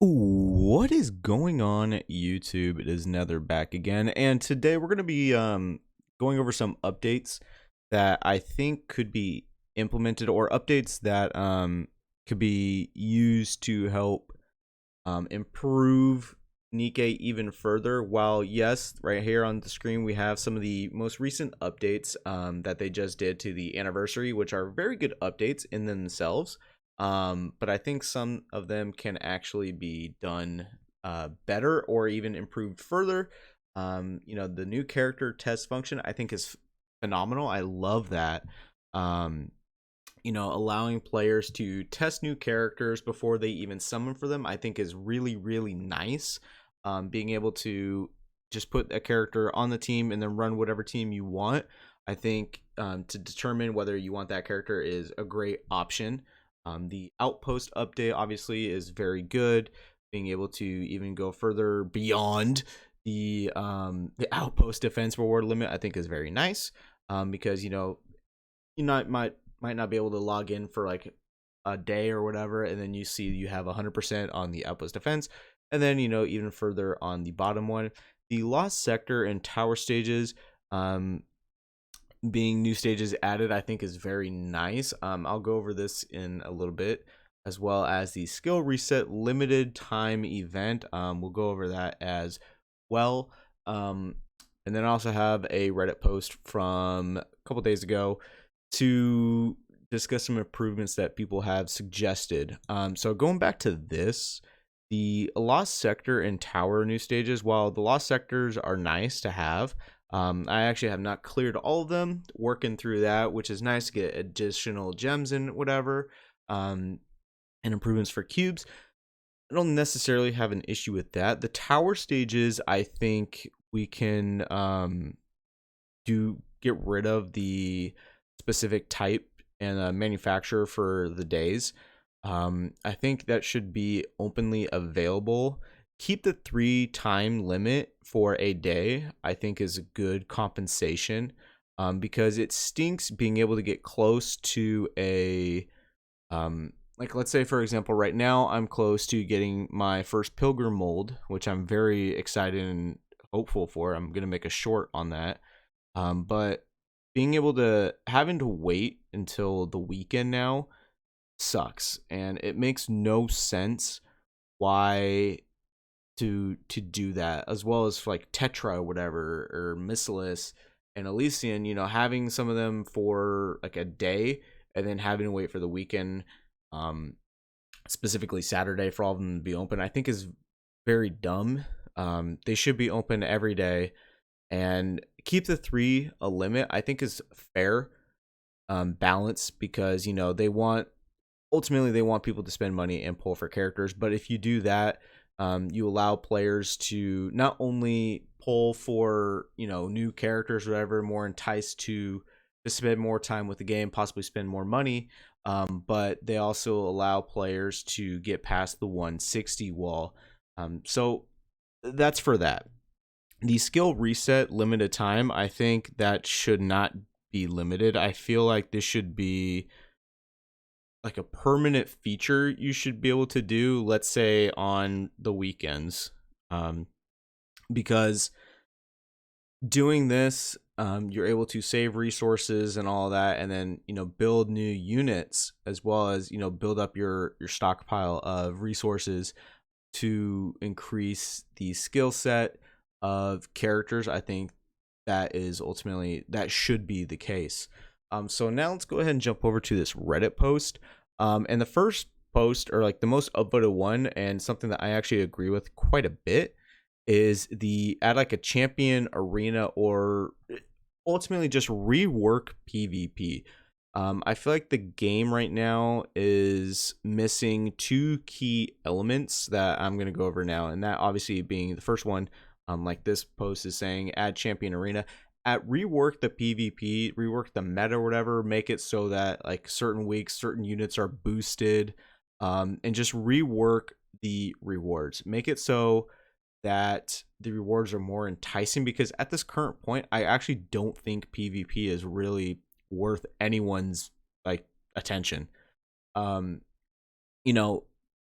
What is going on, YouTube? It is Nether back again, and today we're going to be going over some updates that I think could be implemented, or updates that could be used to help improve Nikke even further. While yes, right here on the screen we have some of the most recent updates that they just did to the anniversary, which are very good updates in themselves. But I think some of them can actually be done better or even improved further. The new character test function I think is phenomenal. I love that. Um, allowing players to test new characters before they even summon for them, I think is really, really nice. Being able to just put a character on the team and then run whatever team you want, I think to determine whether you want that character is a great option. The outpost update obviously is very good. Being able to even go further beyond the outpost defense reward limit, I think is very nice. Because you might not be able to log in for like a day or whatever, and then you see you have 100% on the outpost defense, and then even further on the bottom one, the lost sector and tower stages. Being new stages added, I think is very nice. I'll go over this in a little bit, as well as the skill reset limited time event. We'll go over that as well. And then I also have a Reddit post from a couple days ago to discuss some improvements that people have suggested. So going back to this, the lost sector and tower new stages, while the lost sectors are nice to have, I actually have not cleared all of them, working through that, which is nice to get additional gems and whatever, and improvements for cubes. I don't necessarily have an issue with that. The tower stages, I think we can get rid of the specific type and manufacturer for the days. I think that should be openly available. Keep the 3 time limit for a day, I think, is a good compensation, because it stinks being able to get close to a like, let's say for example right now I'm close to getting my first pilgrim mold, which I'm very excited and hopeful for. I'm gonna make a short on that. But being able to having to wait until the weekend now sucks, and it makes no sense why to do that, as well as for like Tetra or whatever, or Miscellaneous and Elysian, having some of them for like a day and then having to wait for the weekend, specifically Saturday, for all of them to be open, I think is very dumb. They should be open every day, and keep the 3 a limit, I think is fair balance, because ultimately they want people to spend money and pull for characters. But if you do that, you allow players to not only pull for new characters or whatever, more enticed to spend more time with the game, possibly spend more money, but they also allow players to get past the 160 wall. So that's for that. The skill reset limited time, I think that should not be limited. I feel like this should be like a permanent feature you should be able to do, let's say on the weekends, because doing this, you're able to save resources and all that, and then build new units, as well as build up your stockpile of resources to increase the skill set of characters. I think that should be the case. So now let's go ahead and jump over to this Reddit post. And the first post, or like the most upvoted one, and something that I actually agree with quite a bit, is the add like a champion arena, or ultimately just rework PvP. I feel like the game right now is missing 2 key elements that I'm going to go over now, and that obviously being the first one, like this post is saying, add champion arena. Rework the PvP, rework the meta or whatever, make it so that like certain weeks certain units are boosted, and just rework the rewards, make it so that the rewards are more enticing, because at this current point I actually don't think PvP is really worth anyone's like attention. um you know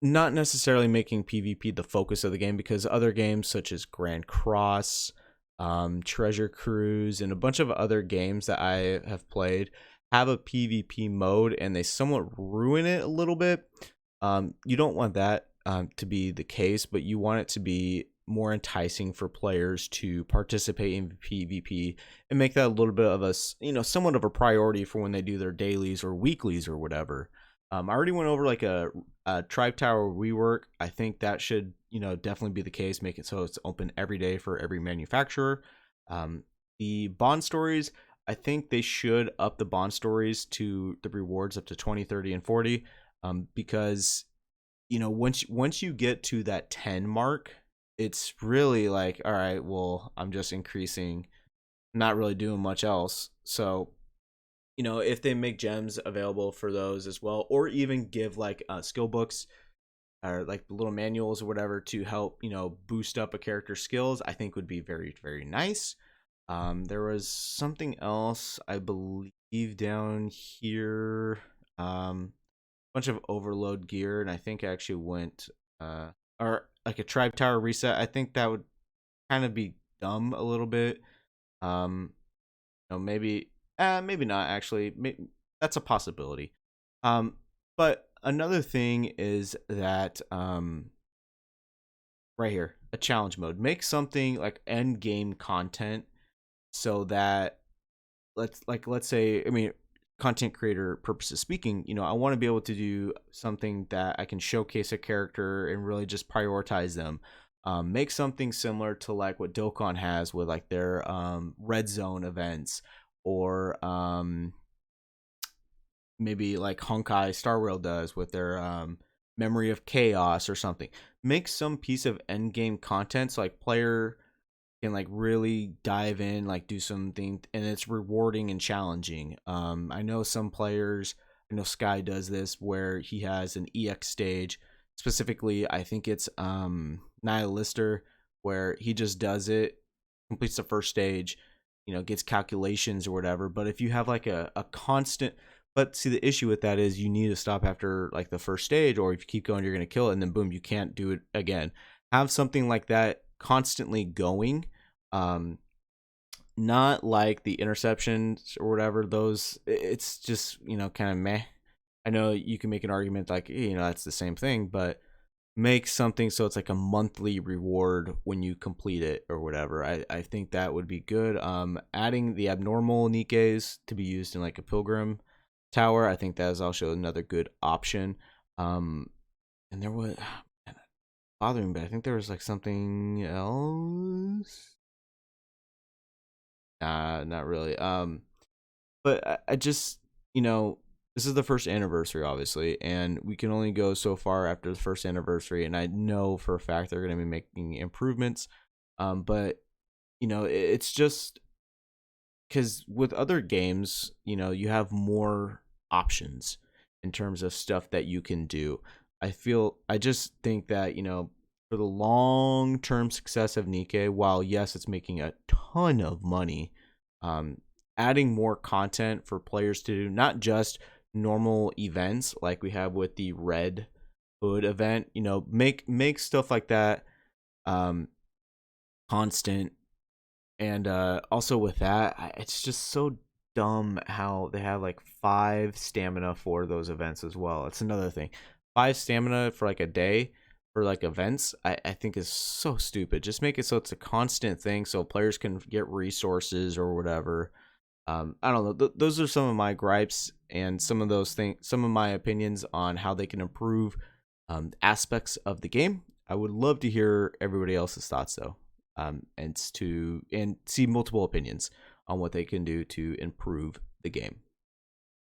not necessarily making PvP the focus of the game, because other games such as Grand Cross, Treasure Cruise, and a bunch of other games that I have played have a PvP mode, and they somewhat ruin it a little bit. You don't want that to be the case, but you want it to be more enticing for players to participate in PvP and make that a little bit of a, somewhat of a priority for when they do their dailies or weeklies or whatever. I already went over like a Tribe Tower rework. I think that should, definitely be the case. Make it so it's open every day for every manufacturer. The bond stories, I think they should up the bond stories to the rewards up to 20, 30, and 40. Because once you get to that 10 mark, it's really like, all right, well, I'm just increasing, not really doing much else. So if they make gems available for those as well, or even give like skill books or like little manuals or whatever to help boost up a character's skills, I think would be very, very nice. There was something else I believe down here. Bunch of overload gear, and I think I actually went or like a Tribe Tower reset. I think that would kind of be dumb a little bit. Maybe maybe not actually. That's a possibility. But another thing is that right here, a challenge mode. Make something like end game content so that let's say, I mean, content creator purposes speaking, I want to be able to do something that I can showcase a character and really just prioritize them. Make something similar to like what Dokkan has with like their red zone events, or maybe like Honkai Star Rail does with their Memory of Chaos or something. Make some piece of end game content so like player can like really dive in, like do something, and it's rewarding and challenging. I know some players, I know Sky does this where he has an EX stage. Specifically, I think it's Nihilister, where he just does it, completes the first stage, gets calculations or whatever. But if you have like a constant, but see, the issue with that is you need to stop after like the first stage, or if you keep going, you're going to kill it, and then boom, you can't do it again. Have something like that constantly going. Not like the interceptions or whatever, those, it's just kind of meh. I know you can make an argument like, that's the same thing, but make something so it's like a monthly reward when you complete it or whatever. I think that would be good. Adding the abnormal Nikkes to be used in like a pilgrim tower, I think that is also another good option. And there was bothering me, but I think there was like something else. Not really. But I just, this is the first anniversary, obviously, and we can only go so far after the first anniversary. And I know for a fact they're going to be making improvements. But it's just because with other games, you have more options in terms of stuff that you can do. I just think that, for the long term success of Nikke, while yes, it's making a ton of money, adding more content for players to do, not just normal events like we have with the Red Hood event, make stuff like that constant. And also with that, it's just so dumb how they have like 5 stamina for those events as well. It's another thing. 5 stamina for like a day for like events, I think is so stupid. Just make it so it's a constant thing so players can get resources or whatever. I don't know. Those are some of my gripes and some of those things, some of my opinions on how they can improve aspects of the game. I would love to hear everybody else's thoughts though, and see multiple opinions on what they can do to improve the game.